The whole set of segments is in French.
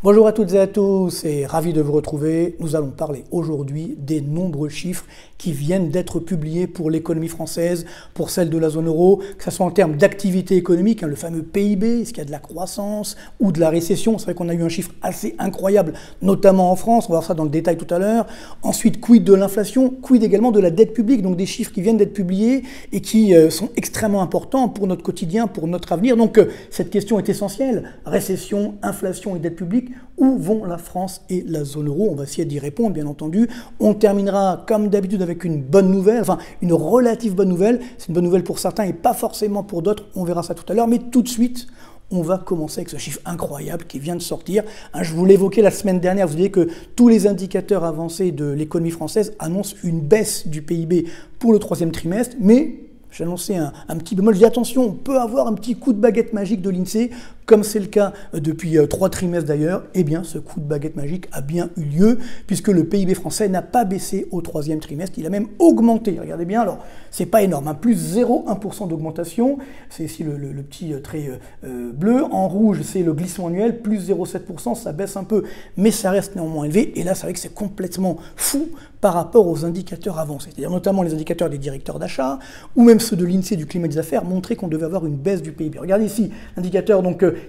Bonjour à toutes et à tous et ravi de vous retrouver. Nous allons parler aujourd'hui des nombreux chiffres qui viennent d'être publiés pour l'économie française, pour celle de la zone euro, que ce soit en termes d'activité économique, le fameux PIB, est-ce qu'il y a de la croissance ou de la récession. C'est vrai qu'on a eu un chiffre assez incroyable, notamment en France, on va voir ça dans le détail tout à l'heure. Ensuite, quid de l'inflation, quid également de la dette publique, donc des chiffres qui viennent d'être publiés et qui sont extrêmement importants pour notre quotidien, pour notre avenir. Donc cette question est essentielle, récession, inflation et dette publique. Où vont la France et la zone euro? On va essayer d'y répondre, bien entendu. On terminera, comme d'habitude, avec une bonne nouvelle, enfin une relative bonne nouvelle. C'est une bonne nouvelle pour certains et pas forcément pour d'autres. On verra ça tout à l'heure. Mais tout de suite, on va commencer avec ce chiffre incroyable qui vient de sortir. Je vous l'évoquais la semaine dernière. Vous voyez que tous les indicateurs avancés de l'économie française annoncent une baisse du PIB pour le troisième trimestre. Mais j'ai annoncé un petit bémol. Je dis attention, on peut avoir un petit coup de baguette magique de l'INSEE, comme c'est le cas depuis 3 trimestres d'ailleurs. Eh bien, ce coup de baguette magique a bien eu lieu, puisque le PIB français n'a pas baissé au troisième trimestre, il a même augmenté. Regardez bien, alors, c'est pas énorme, plus 0,1% d'augmentation, c'est ici le petit trait bleu. En rouge, c'est le glissement annuel, plus 0,7%, ça baisse un peu, mais ça reste néanmoins élevé. Et là, c'est vrai que c'est complètement fou par rapport aux indicateurs avancés, c'est-à-dire notamment les indicateurs des directeurs d'achat, ou même ceux de l'INSEE du climat des affaires, montraient qu'on devait avoir une baisse du PIB. Regardez ici, l'indicateur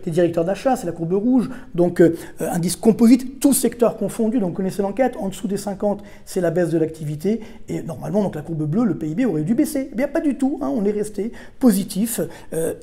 des directeurs d'achat, c'est la courbe rouge, donc indice composite, tout secteur confondu, donc vous connaissez l'enquête, en dessous des 50, c'est la baisse de l'activité, et normalement, donc la courbe bleue, le PIB aurait dû baisser. Eh bien, pas du tout, on est resté positif.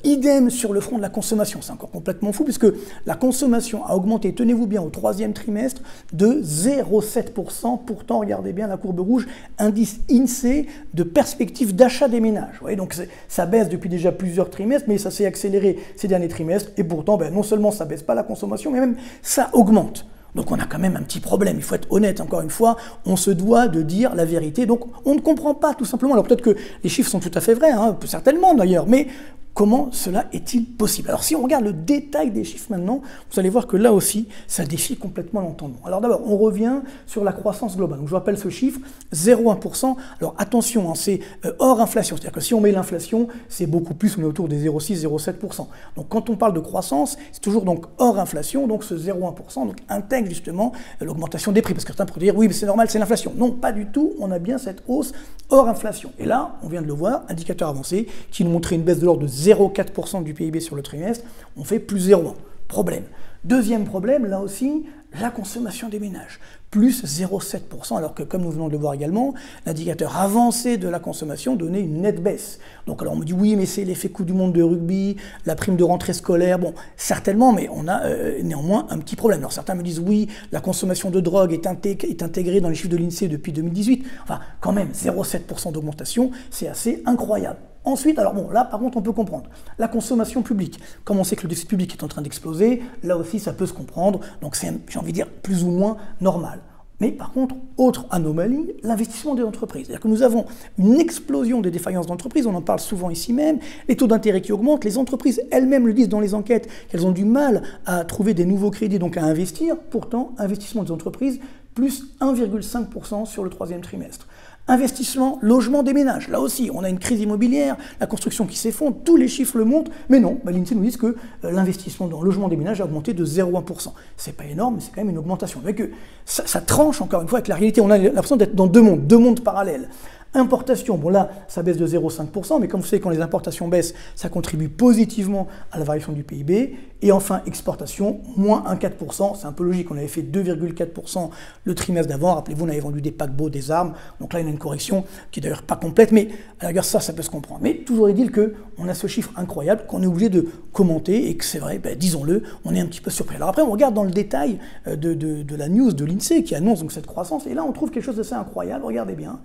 Idem sur le front de la consommation, c'est encore complètement fou, puisque la consommation a augmenté, tenez-vous bien, au troisième trimestre, de 0,7%, pourtant, regardez bien la courbe rouge, indice INSEE de perspective d'achat des ménages. Vous voyez, donc ça baisse depuis déjà plusieurs trimestres, mais ça s'est accéléré ces derniers trimestres, et pourtant, non seulement ça ne baisse pas la consommation, mais même ça augmente. Donc on a quand même un petit problème, il faut être honnête, encore une fois, on se doit de dire la vérité. Donc on ne comprend pas tout simplement, alors peut-être que les chiffres sont tout à fait vrais, certainement d'ailleurs, mais comment cela est-il possible? Alors si on regarde le détail des chiffres maintenant, vous allez voir que là aussi, ça défie complètement l'entendement. Alors d'abord, on revient sur la croissance globale. Donc je vous rappelle ce chiffre, 0,1%. Alors attention, c'est hors inflation, c'est-à-dire que si on met l'inflation, c'est beaucoup plus, on est autour des 0,6, 0,7%. Donc quand on parle de croissance, c'est toujours donc hors inflation, donc ce 0,1% donc intègre justement l'augmentation des prix. Parce que certains pourraient dire, oui, mais c'est normal, c'est l'inflation. Non, pas du tout, on a bien cette hausse hors inflation. Et là, on vient de le voir, indicateur avancé, qui nous montrait une baisse de l'ordre de 0,4% du PIB sur le trimestre, on fait plus 0,1. Problème. Deuxième problème, là aussi, la consommation des ménages, plus 0,7%, alors que, comme nous venons de le voir également, l'indicateur avancé de la consommation donnait une nette baisse. Donc alors on me dit, oui, mais c'est l'effet Coupe du Monde de rugby, la prime de rentrée scolaire, bon, certainement, mais on a néanmoins un petit problème. Alors certains me disent, oui, la consommation de drogue est intégrée dans les chiffres de l'INSEE depuis 2018. Enfin, quand même, 0,7% d'augmentation, c'est assez incroyable. Ensuite, alors bon, là par contre on peut comprendre. La consommation publique, comme on sait que le déficit public est en train d'exploser, là aussi ça peut se comprendre, donc c'est, j'ai envie de dire, plus ou moins normal. Mais par contre, autre anomalie, l'investissement des entreprises. C'est-à-dire que nous avons une explosion des défaillances d'entreprises, on en parle souvent ici même, les taux d'intérêt qui augmentent, les entreprises elles-mêmes le disent dans les enquêtes, qu'elles ont du mal à trouver des nouveaux crédits, donc à investir. Pourtant, investissement des entreprises, plus 1,5% sur le troisième trimestre. Investissement, logement des ménages. Là aussi, on a une crise immobilière, la construction qui s'effondre, tous les chiffres le montrent, mais non, l'INSEE nous dit que l'investissement dans le logement des ménages a augmenté de 0,1%. C'est pas énorme, mais c'est quand même une augmentation. Mais que ça tranche encore une fois avec la réalité. On a l'impression d'être dans deux mondes parallèles. Importation, bon là, ça baisse de 0,5%, mais comme vous savez, quand les importations baissent, ça contribue positivement à la variation du PIB. Et enfin, exportation, moins 1,4%, c'est un peu logique, on avait fait 2,4% le trimestre d'avant, rappelez-vous, on avait vendu des paquebots, des armes, donc là, il y a une correction qui est d'ailleurs pas complète, mais à la rigueur, ça peut se comprendre. Mais toujours est-il qu'on a ce chiffre incroyable qu'on est obligé de commenter, et que c'est vrai, disons-le, on est un petit peu surpris. Alors après, on regarde dans le détail de la news de l'INSEE qui annonce donc cette croissance, et là, on trouve quelque chose d'assez incroyable, regardez bien.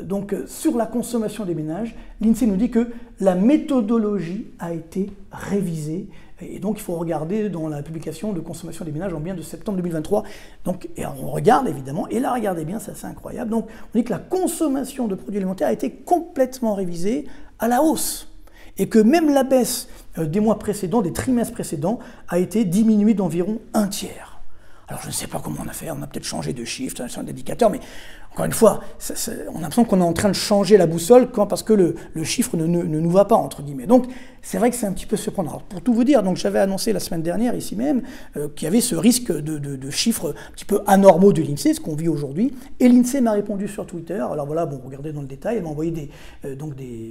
Donc sur la consommation des ménages, l'INSEE nous dit que la méthodologie a été révisée et donc il faut regarder dans la publication de consommation des ménages en bien de septembre 2023. Donc, et on regarde évidemment, et là regardez bien, c'est assez incroyable. Donc on dit que la consommation de produits alimentaires a été complètement révisée à la hausse et que même la baisse des mois précédents, des trimestres précédents, a été diminuée d'environ 1/3. Alors je ne sais pas comment on a fait, on a peut-être changé de chiffre, d'indicateur, mais encore une fois, on a l'impression qu'on est en train de changer la boussole parce que le chiffre ne nous va pas, entre guillemets. Donc c'est vrai que c'est un petit peu surprenant. Alors, pour tout vous dire, donc j'avais annoncé la semaine dernière, ici même, qu'il y avait ce risque de chiffres un petit peu anormaux de l'INSEE, ce qu'on vit aujourd'hui. Et l'INSEE m'a répondu sur Twitter. Alors voilà, bon, regardez dans le détail, elle m'a envoyé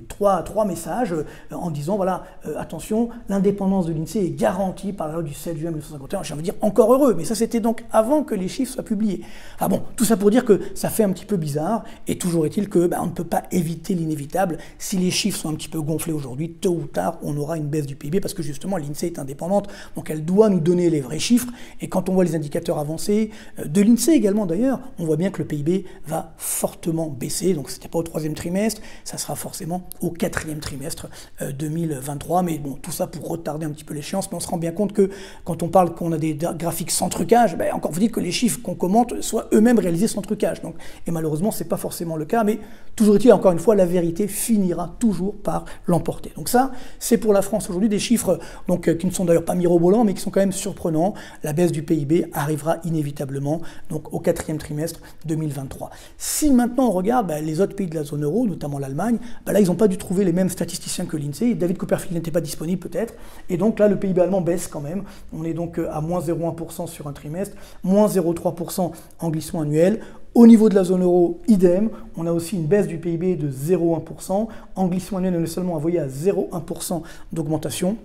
trois messages en disant, voilà, attention, l'indépendance de l'INSEE est garantie par la loi du 7 juin 1951. J'ai envie de dire encore heureux, mais ça c'était donc avant que les chiffres soient publiés. Ah bon, tout ça pour dire que ça fait un petit peu bizarre, et toujours est-il que on ne peut pas éviter l'inévitable. Si les chiffres sont un petit peu gonflés aujourd'hui, tôt ou tard, on aura une baisse du PIB, parce que justement l'INSEE est indépendante, donc elle doit nous donner les vrais chiffres, et quand on voit les indicateurs avancés, de l'INSEE également d'ailleurs, on voit bien que le PIB va fortement baisser, donc c'était pas au 3e trimestre, ça sera forcément au 4e trimestre 2023, mais bon, tout ça pour retarder un petit peu l'échéance, mais on se rend bien compte que quand on parle qu'on a des graphiques sans trucage, encore faut dire que les chiffres qu'on commente soient eux-mêmes réalisés sans trucage, donc, et malheureusement c'est pas forcément le cas, mais toujours est-il, encore une fois, la vérité finira toujours par l'emporter. Donc ça, c'est pour la France aujourd'hui des chiffres donc, qui ne sont d'ailleurs pas mirobolants, mais qui sont quand même surprenants. La baisse du PIB arrivera inévitablement donc, au 4e trimestre 2023. Si maintenant on regarde les autres pays de la zone euro, notamment l'Allemagne, là ils n'ont pas dû trouver les mêmes statisticiens que l'INSEE. David Copperfield n'était pas disponible peut-être, et donc là le PIB allemand baisse quand même. On est donc à moins 0,1% sur un trimestre, moins 0,3% en glissement annuel. Au niveau de la zone euro, idem, on a aussi une baisse du PIB de 0,1%. En glissement annuel, on est seulement envoyé à 0,1% d'augmentation.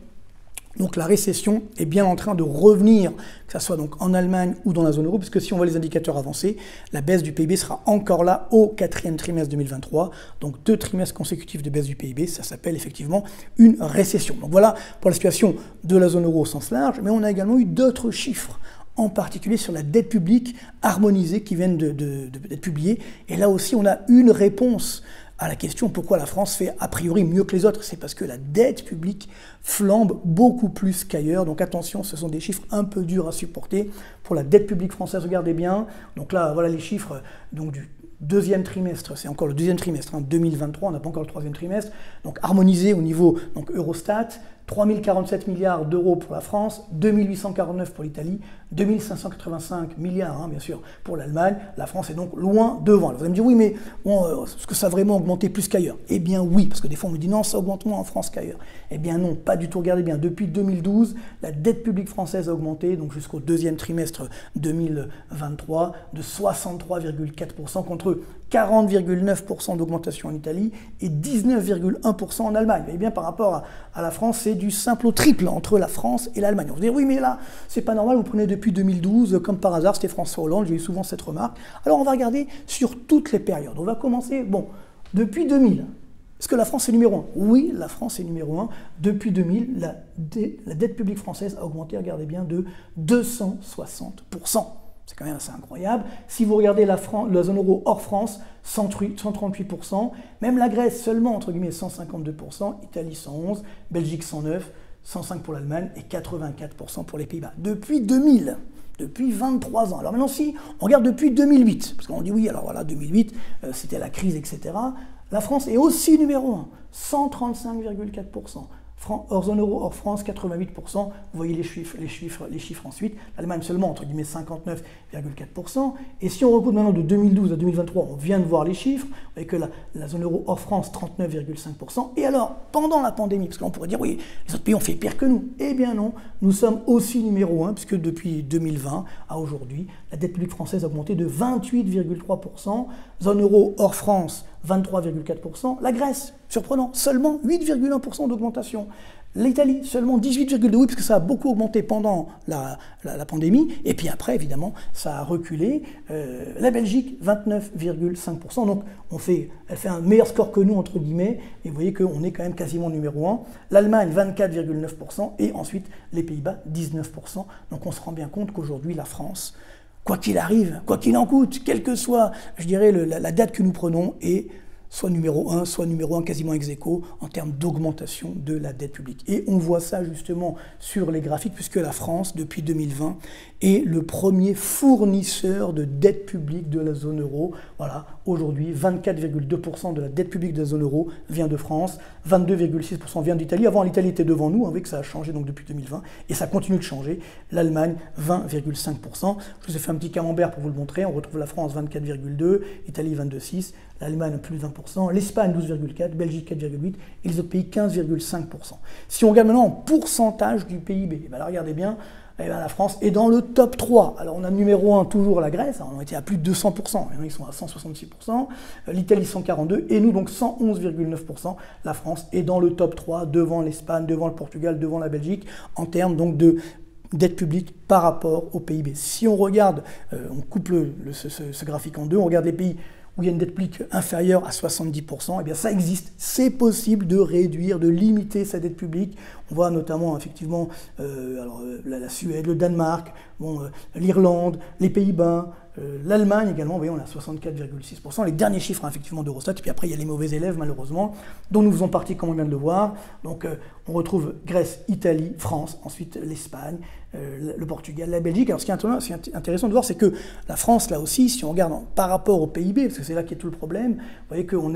Donc la récession est bien en train de revenir, que ce soit donc en Allemagne ou dans la zone euro, puisque si on voit les indicateurs avancés, la baisse du PIB sera encore là au 4e trimestre 2023. Donc 2 trimestres consécutifs de baisse du PIB, ça s'appelle effectivement une récession. Donc voilà pour la situation de la zone euro au sens large, mais on a également eu d'autres chiffres, en particulier sur la dette publique harmonisée qui viennent d'être publiées. Et là aussi, on a une réponse à la question pourquoi la France fait a priori mieux que les autres. C'est parce que la dette publique flambe beaucoup plus qu'ailleurs. Donc attention, ce sont des chiffres un peu durs à supporter. Pour la dette publique française, regardez bien. Donc là, voilà les chiffres donc, du 2e trimestre, c'est encore le 2e trimestre, 2023, on n'a pas encore le 3e trimestre. Donc harmonisé au niveau donc, Eurostat, 3 047 milliards d'euros pour la France, 2 849 pour l'Italie, 2 585 milliards, bien sûr, pour l'Allemagne. La France est donc loin devant. Alors vous allez me dire, oui, mais bon, est-ce que ça a vraiment augmenté plus qu'ailleurs? Eh bien oui, parce que des fois on me dit, non, ça augmente moins en France qu'ailleurs. Eh bien non, pas du tout. Regardez bien, depuis 2012, la dette publique française a augmenté, donc jusqu'au 2e trimestre 2023, de 63,4% contre 40,9% d'augmentation en Italie et 19,1% en Allemagne. Vous voyez bien, par rapport à la France, c'est du simple au triple entre la France et l'Allemagne. On va dire, oui, mais là, c'est pas normal, vous prenez depuis 2012, comme par hasard, c'était François Hollande, j'ai eu souvent cette remarque. Alors, on va regarder sur toutes les périodes. On va commencer, depuis 2000. Est-ce que la France est numéro 1? Oui, la France est numéro 1. Depuis 2000, la dette publique française a augmenté, regardez bien, de 260%. C'est quand même assez incroyable. Si vous regardez la zone euro hors France, 138%, même la Grèce seulement, entre guillemets, 152%, Italie 111%, Belgique 109%, 105% pour l'Allemagne et 84% pour les Pays-Bas. Depuis 2000, depuis 23 ans. Alors maintenant, si on regarde depuis 2008, parce qu'on dit oui, alors voilà, 2008, c'était la crise, etc., la France est aussi numéro 1, 135,4%. Hors zone euro, hors France, 88%. Vous voyez les chiffres ensuite. L'Allemagne seulement, entre guillemets, 59,4%. Et si on recoupe maintenant de 2012 à 2023, on vient de voir les chiffres, vous voyez que la zone euro hors France, 39,5%. Et alors, pendant la pandémie, parce qu'on pourrait dire, oui, les autres pays ont fait pire que nous. Eh bien non, nous sommes aussi numéro 1, puisque depuis 2020 à aujourd'hui, la dette publique française a augmenté de 28,3%. Zone euro hors France, 23,4%. La Grèce, surprenant, seulement 8,1% d'augmentation. L'Italie, seulement 18,2%, oui, parce que ça a beaucoup augmenté pendant la pandémie. Et puis après, évidemment, ça a reculé. La Belgique, 29,5%. Donc, elle fait un meilleur score que nous, entre guillemets. Et vous voyez qu'on est quand même quasiment numéro 1. L'Allemagne, 24,9%. Et ensuite, les Pays-Bas, 19%. Donc, on se rend bien compte qu'aujourd'hui, la France, quoi qu'il arrive, quoi qu'il en coûte, quelle que soit, je dirais, la date que nous prenons, est soit numéro 1 quasiment ex aequo en termes d'augmentation de la dette publique. Et on voit ça justement sur les graphiques, puisque la France, depuis 2020, est le premier fournisseur de dette publique de la zone euro. Voilà, Aujourd'hui, 24,2% de la dette publique de la zone euro vient de France, 22,6% vient d'Italie. Avant, l'Italie était devant nous, avec ça a changé donc depuis 2020, et ça continue de changer. L'Allemagne, 20,5%. Je vous ai fait un petit camembert pour vous le montrer. On retrouve la France, 24,2%, l'Italie, 22,6%, l'Allemagne, plus de 20%, l'Espagne, 12,4%, Belgique, 4,8%, et les autres pays, 15,5%. Si on regarde maintenant en pourcentage du PIB, ben là, regardez bien, eh bien, la France est dans le top 3. Alors on a numéro 1 toujours la Grèce, on était à plus de 200%, ils sont à 166%, l'Italie 142%, et nous donc 111,9%. La France est dans le top 3, devant l'Espagne, devant le Portugal, devant la Belgique, en termes donc de dette publique par rapport au PIB. Si on regarde, on coupe ce graphique en deux, on regarde les pays où il y a une dette publique inférieure à 70%, eh bien ça existe, c'est possible de réduire, de limiter sa dette publique. On voit notamment effectivement la Suède, le Danemark, l'Irlande, les Pays-Bas, l'Allemagne également, vous voyez, on a 64,6%, les derniers chiffres effectivement d'Eurostat, et puis après il y a les mauvais élèves malheureusement, dont nous faisons partie comme on vient de le voir. Donc on retrouve Grèce, Italie, France, ensuite l'Espagne, le Portugal, la Belgique. Alors ce qui est intéressant de voir, c'est que la France, là aussi, si on regarde par rapport au PIB, parce que c'est là qu'est tout le problème, vous voyez qu'on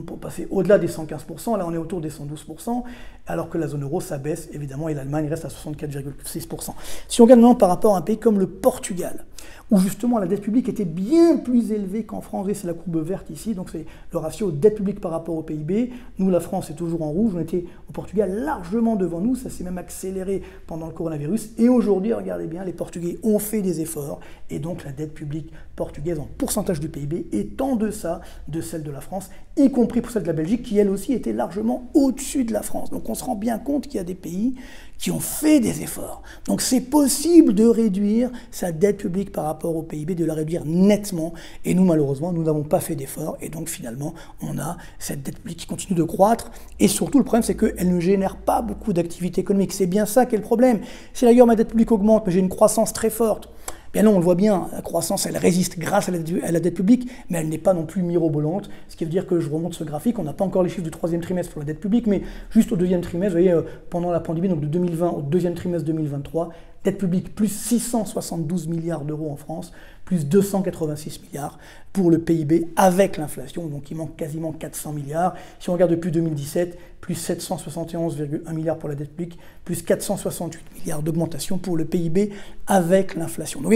peut passer au-delà des 115%, là on est autour des 112%, alors que la zone euro s'abaisse évidemment et l'Allemagne reste à 64,6%. Si on regarde maintenant par rapport à un pays comme le Portugal, où justement la dette publique était bien plus élevée qu'en France, et c'est la courbe verte ici, donc c'est le ratio dette publique par rapport au PIB. Nous, la France est toujours en rouge, on était au Portugal largement devant nous, ça s'est même accéléré pendant le coronavirus, et aujourd'hui, regardez bien, les Portugais ont fait des efforts, et donc la dette publique portugaise en pourcentage du PIB est en deçà de celle de la France, y compris pour celle de la Belgique, qui elle aussi était largement au-dessus de la France. Donc on se rend bien compte qu'il y a des pays qui ont fait des efforts. Donc c'est possible de réduire sa dette publique par rapport au PIB, de la réduire nettement. Et nous, malheureusement, nous n'avons pas fait d'efforts. Et donc finalement, on a cette dette publique qui continue de croître. Et surtout, le problème, c'est qu'elle ne génère pas beaucoup d'activité économique. C'est bien ça qui est le problème. Si d'ailleurs ma dette publique augmente, mais j'ai une croissance très forte, bien non, on le voit bien, la croissance, elle résiste grâce à la dette publique, mais elle n'est pas non plus mirobolante. Ce qui veut dire que je remonte ce graphique, on n'a pas encore les chiffres du troisième trimestre pour la dette publique, mais juste au deuxième trimestre, vous voyez, pendant la pandémie, donc de 2020 au deuxième trimestre 2023, dette publique plus 672 milliards d'euros en France, plus 286 milliards pour le PIB avec l'inflation, donc il manque quasiment 400 milliards. Si on regarde depuis 2017, plus 771,1 milliards pour la dette publique, plus 468 milliards d'augmentation pour le PIB avec l'inflation. Donc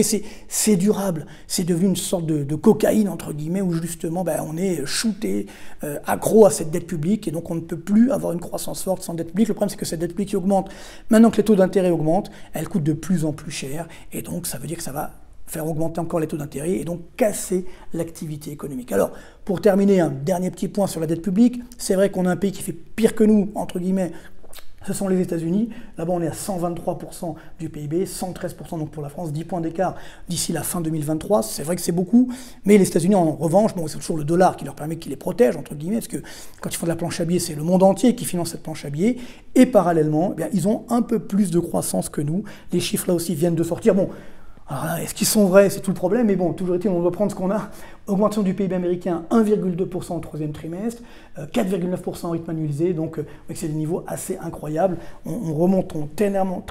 c'est durable, c'est devenu une sorte de cocaïne, entre guillemets, où justement on est shooté, accro à cette dette publique, et donc on ne peut plus avoir une croissance forte sans dette publique. Le problème, c'est que cette dette publique qui augmente, maintenant que les taux d'intérêt augmentent, elle coûte de plus en plus cher, et donc ça veut dire que ça va faire augmenter encore les taux d'intérêt et donc casser l'activité économique. Alors, pour terminer, un dernier petit point sur la dette publique. C'est vrai qu'on a un pays qui fait pire que nous, entre guillemets, ce sont les États-Unis. Là-bas, on est à 123% du PIB, 113% donc pour la France, 10 points d'écart d'ici la fin 2023. C'est vrai que c'est beaucoup, mais les États-Unis, en revanche, c'est toujours le dollar qui leur permet, qui les protège, entre guillemets, parce que quand ils font de la planche à billets, c'est le monde entier qui finance cette planche à billets. Et parallèlement, ils ont un peu plus de croissance que nous. Les chiffres, là aussi, viennent de sortir. Bon, alors là, est-ce qu'ils sont vrais? C'est tout le problème, mais bon, toujours est-il, on doit prendre ce qu'on a. Augmentation du PIB américain, 1,2% au troisième trimestre, 4,9% en rythme annualisé, donc c'est des niveaux assez incroyables. On remonte très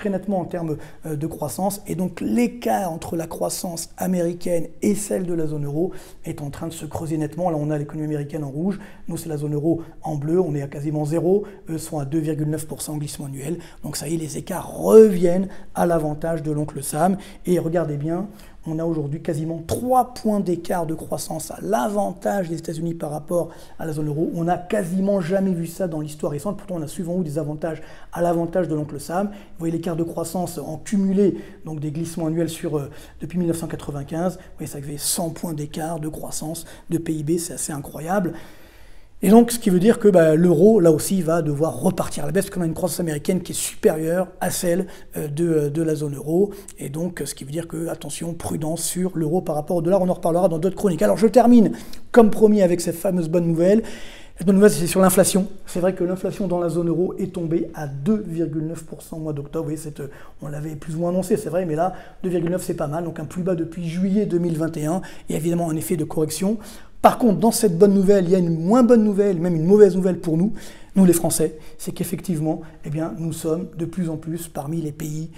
nettement en termes de croissance, et donc l'écart entre la croissance américaine et celle de la zone euro est en train de se creuser nettement. Là, on a l'économie américaine en rouge, nous c'est la zone euro en bleu, on est à quasiment zéro, eux sont à 2,9% en glissement annuel, donc ça y est, les écarts reviennent à l'avantage de l'oncle Sam, et regardez bien, on a aujourd'hui quasiment 3 points d'écart de croissance à l'avantage des États-Unis par rapport à la zone euro. On n'a quasiment jamais vu ça dans l'histoire récente. Pourtant, on a souvent eu des avantages à l'avantage de l'oncle Sam. Vous voyez l'écart de croissance en cumulé, donc des glissements annuels depuis 1995. Vous voyez, ça fait 100 points d'écart de croissance de PIB, c'est assez incroyable. Et donc, ce qui veut dire que l'euro, là aussi, va devoir repartir à la baisse, parce qu'on a une croissance américaine qui est supérieure à celle de la zone euro. Et donc, ce qui veut dire que, attention, prudence sur l'euro par rapport au dollar. On en reparlera dans d'autres chroniques. Alors, je termine, comme promis, avec cette fameuse bonne nouvelle. La bonne nouvelle, c'est sur l'inflation. C'est vrai que l'inflation dans la zone euro est tombée à 2,9% au mois d'octobre. Vous voyez, on l'avait plus ou moins annoncé, c'est vrai, mais là, 2,9, c'est pas mal. Donc, un plus bas depuis juillet 2021. Il y a évidemment un effet de correction. Par contre, dans cette bonne nouvelle, il y a une moins bonne nouvelle, même une mauvaise nouvelle pour nous. nous les Français, c'est qu'effectivement, eh bien, nous sommes de plus en plus parmi les pays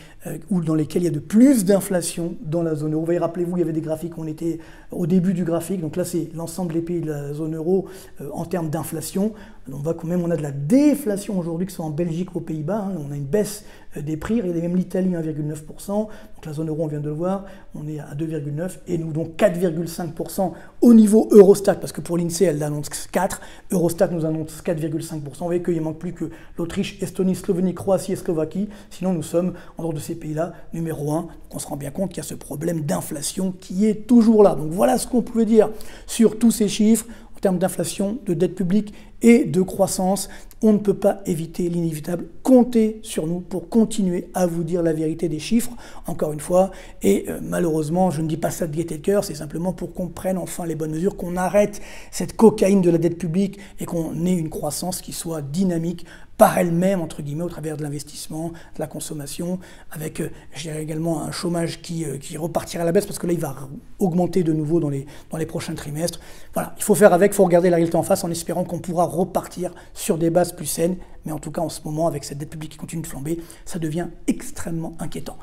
dans lesquels il y a de plus d'inflation dans la zone euro. Vous voyez, rappelez-vous, il y avait des graphiques, on était au début du graphique, donc là c'est l'ensemble des pays de la zone euro en termes d'inflation. On voit quand même, on a de la déflation aujourd'hui, que ce soit en Belgique ou aux Pays-Bas, hein, on a une baisse des prix, il y a même l'Italie 1,9%, donc la zone euro on vient de le voir, on est à 2,9% et nous donc 4,5% au niveau Eurostat, parce que pour l'INSEE elle annonce 4, Eurostat nous annonce 4,5%, vous voyez qu'il ne manque plus que l'Autriche, Estonie, Slovénie, Croatie et Slovaquie, sinon nous sommes en dehors de ces pays-là numéro 1, donc on se rend bien compte qu'il y a ce problème d'inflation qui est toujours là. Donc voilà ce qu'on pouvait dire sur tous ces chiffres. En termes d'inflation, de dette publique et de croissance, on ne peut pas éviter l'inévitable. Comptez sur nous pour continuer à vous dire la vérité des chiffres, encore une fois. Et malheureusement, je ne dis pas ça de gaieté de cœur, c'est simplement pour qu'on prenne enfin les bonnes mesures, qu'on arrête cette cocaïne de la dette publique et qu'on ait une croissance qui soit dynamique par elle-même, entre guillemets, au travers de l'investissement, de la consommation, avec, je dirais également, un chômage qui repartira à la baisse, parce que là, il va augmenter de nouveau dans les prochains trimestres. Voilà, il faut faire avec, il faut regarder la réalité en face, en espérant qu'on pourra repartir sur des bases plus saines, mais en tout cas, en ce moment, avec cette dette publique qui continue de flamber, ça devient extrêmement inquiétant.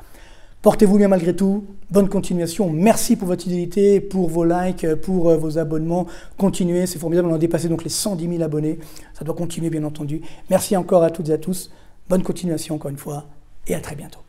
Portez-vous bien malgré tout, bonne continuation, merci pour votre fidélité, pour vos likes, pour vos abonnements, continuez, c'est formidable, on a dépassé donc les 110 000 abonnés, ça doit continuer bien entendu. Merci encore à toutes et à tous, bonne continuation encore une fois, et à très bientôt.